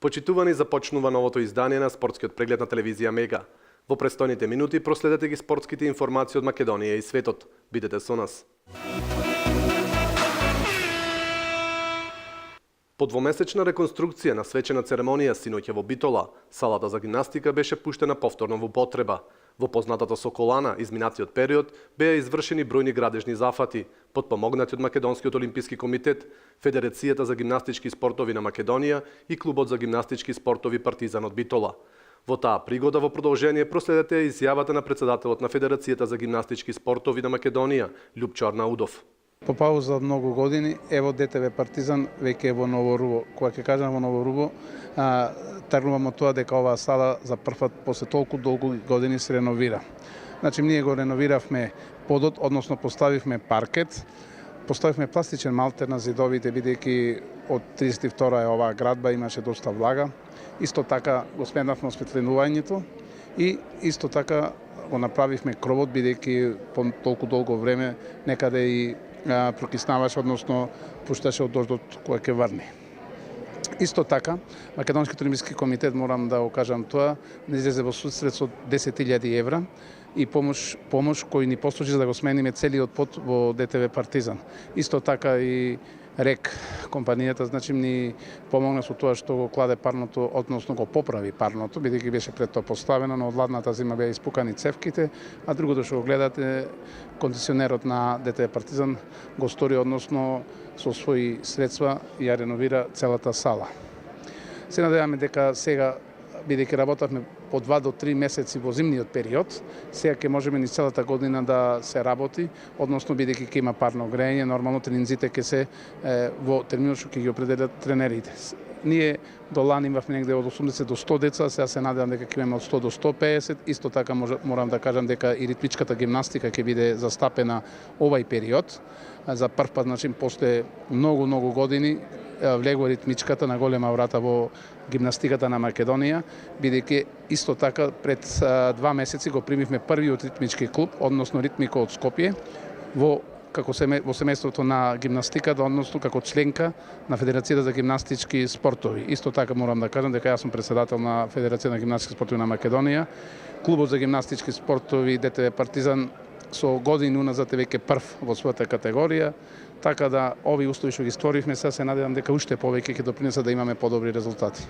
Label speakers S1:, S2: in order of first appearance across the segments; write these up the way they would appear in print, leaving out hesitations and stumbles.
S1: Почитувани, започнува новото издание на спортскиот преглед на телевизија Мега. Во престојните минути проследете ги спортските информации од Македонија и светот. Бидете со нас. По двомесечна реконструкција на свечена церемонија синоќа во Битола, салата за гимнастика беше пуштена повторно во употреба. Во познатата Соколана, изминатиот период, беа извршени бројни градежни зафати, подпомогнати од Македонскиот олимписки комитет, Федерацијата за гимнастички спортови на Македонија и Клубот за гимнастички спортови Партизан од Битола. Во таа пригода во продолжение проследете изјавата на председателот на Федерацијата за гимнастички спортови на Македонија, Љупчо Арнаудов.
S2: По пауза од многу години, ево ДТВ Партизан веќе е во Ново Рубо. Кога ќе кажам во Ново Рубо, тргнувам од тоа дека оваа сала за прв пат после толку долго години се реновира. Значи, ние го реновиравме подот, односно поставивме паркет, поставивме пластичен малтер на зидовите, бидејќи од 32 е оваа градба, имаше доста влага. Исто така го сменавме осветленувањето и исто така го направивме кровот, бидејќи по толку долго време некаде и прокиснаваше, односно пушташе од дождот кој ќе врне. Исто така, Македонскиот олимписки комитет, морам да го кажам тоа, не излезе во судсред со 10.000 евра и помош кој ни послужи за да го смениме целиот под во ДТВ Партизан. Исто така и РЕК компанијата, значи, ни помогна со тоа што го кладе парното, односно го поправи парното, бидејќи беше пред тоа поставено, но од ладната зима беа испукани цевките, а другото што го гледате, кондиционерот на ДТВ Партизан го стори, односно со своји средства ја реновира целата сала. Се надеваме дека сега, бидејќи работавме по 2 до 3 месеци во зимниот период, сега ќе можеме ни целата година да се работи, односно бидејќи ќе има парно грејење, нормално тренинзите ќе се во терминот што ќе ги определат тренерите. Ние до лани имавме негде од 80 до 100 деца, сега се надевам дека ќе имаме од 100 до 150. Исто така морам да кажам дека и ритмичката гимнастика ќе биде застапена овај период. За прв пат, значи, после многу години влегува ритмичката на голема врата во гимнастиката на Македонија, бидејќи исто така пред 2 месеци го примивме првиот ритмички клуб, односно Ритмика од Скопје, во семејството на гимнастиката, односно како членка на Федерацијата за гимнастички спортови. Исто така морам да кажам дека јас сум председател на Федерацијата на гимнастички спортови на Македонија. Клубот за гимнастички спортови ДТВ Партизан со години уназад е веќе прв во својата категорија, така да овие услови што ги створивме, сега се надевам дека уште повеќе ќе допринесат да имаме подобри резултати.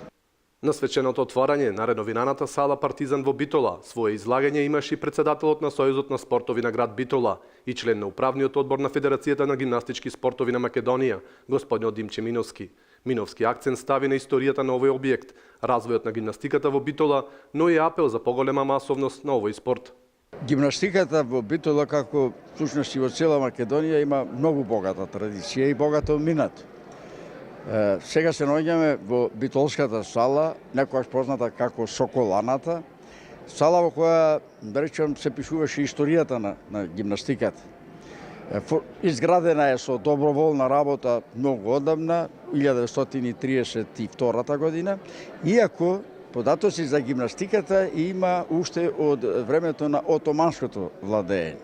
S1: На свеченото отворање на реновираната сала Партизан во Битола, свое излагање имаше и председателот на Сојузот на спортови на град Битола и член на управниот одбор на Федерацијата на гимнастички спортови на Македонија, господинот Димче Миновски. Миновски акцент стави на историјата на овој објект, развојот на гимнастиката во Битола, но и апел за поголема масовност на овој спорт.
S3: Гимнастиката во Битола, како всушност и во цела Македонија, има многу богата традиција и богато минато. Сега се наоѓаме во Битолската сала, некогаш позната како Соколаната, сала во која, да речем, се пишуваше историјата на гимнастиката. Изградена е со доброволна работа многу одамна, 1932 година, иако податоци за гимнастиката има уште од времето на отоманското владење.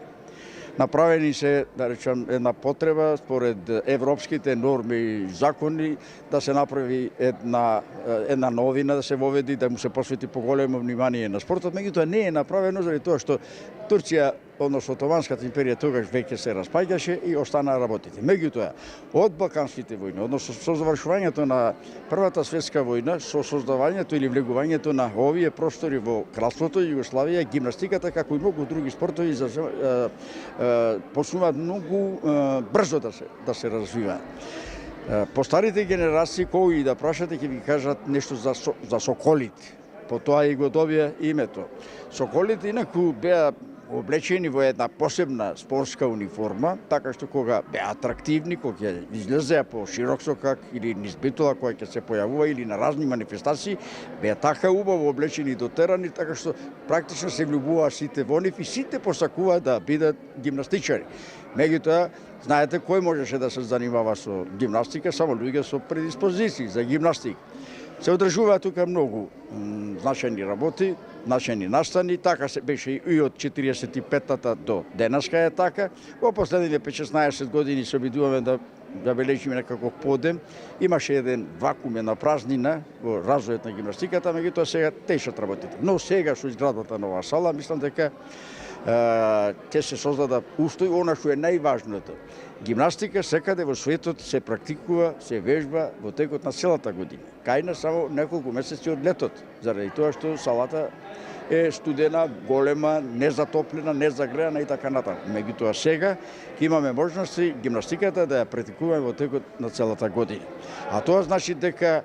S3: Направени се, да речем, една потреба според европските норми и закони да се направи една новина, да се воведи, да му се посвети поголемо внимание на спортот. Меѓутоа не е направено заради тоа што Турција, односно Отоманската империја, тогаш веќе се распаѓаше и останаа работите. Меѓутоа, од Балканските војни, односно со завршувањето на Првата светска војна, со создавањето или влегувањето на овие простори во Кралството Југославија, гимнастиката, како и многу други спортови, почнуваат многу брзо да се развиваат. По старите генерации, кои да прашате, ќе ви кажат нешто за соколите. По тоа и го добија името. Соколите инаку беа облечени во една посебна спортска униформа, така што кога беа атрактивни, кога ќе излезеа по широк сокак или низ Битола која ќе се појавува или на разни манифестации, беа така убаво облечени и дотерани, така што практично се влюбуваа сите во нив и сите посакуваа да бидат гимнастичари. Меѓутоа, знаете кој можеше да се занимава со гимнастика, само луѓе со предиспозиции за гимнастика. Се одржуваат тука многу значајни работи, значајни настани, така се беше и од 45-та до денеска е така. Во последните 5-16 години се обидуваме да бележиме некаков подем. Имаше еден вакуум, една празнина во развојот на гимнастиката, меѓутоа сега тешат работите. Но сега со изградбата на оваа сала, мислам дека ќе се создада устој, она што е најважното. Гимнастика секаде во светот се практикува, се вежба во текот на целата година. Кај нас само неколку месеци од летот, заради тоа што салата е студена, голема, незатоплена, незагреана и така натаму. Меѓутоа сега ќе имаме можности гимнастиката да ја практикуваме во текот на целата година. А тоа значи дека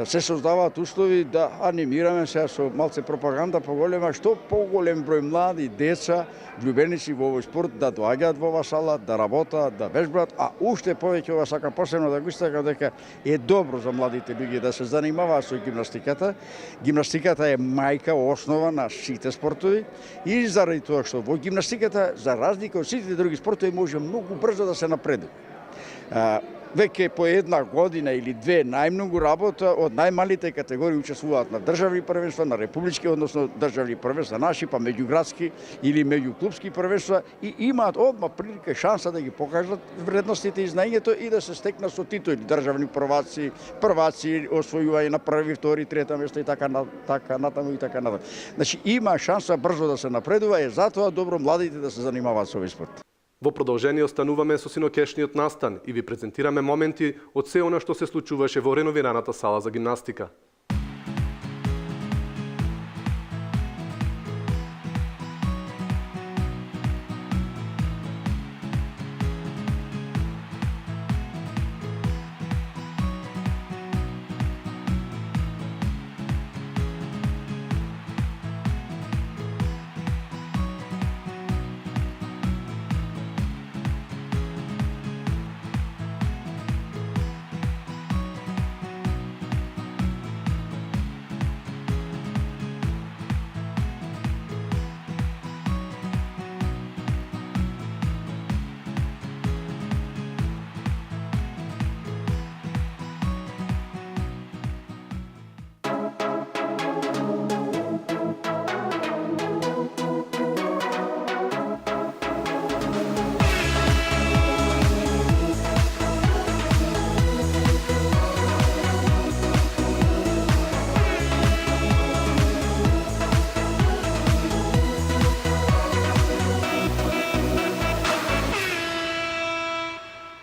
S3: се создаваат услови да анимираме сега со малце пропаганда поголема, што поголем број млади деца, влюбеници во овој спорт да доаѓаат во оваа сала, да работат, да вежбаат, а уште повеќе ова сакам посебно да го истакам дека е добро за младите луѓе да се занимаваат со гимнастиката. Гимнастиката е мајка, основа на сите спортови и заради тоа што во гимнастиката, за разлика од сите други спортови, може многу брзо да се напредува. Веќе по една година или две најмногу работа од најмалите категории учествуваат на државни првенства, на републички, односно државни првенства наши, па меѓуградски или меѓуклубски првенства и имаат одма прилика шанса да ги покажат вредностите и знаењето и да се стекнат со титули, државни прваци, освојување на први, втори, трета место и така натаму и така натаму. Значи има шанса брзо да се напредува и затоа добро младите да се занимаваат со овој спорт.
S1: Во продолжение остануваме со синокешниот настан и ви презентираме моменти од се она што се случуваше во реновираната сала за гимнастика.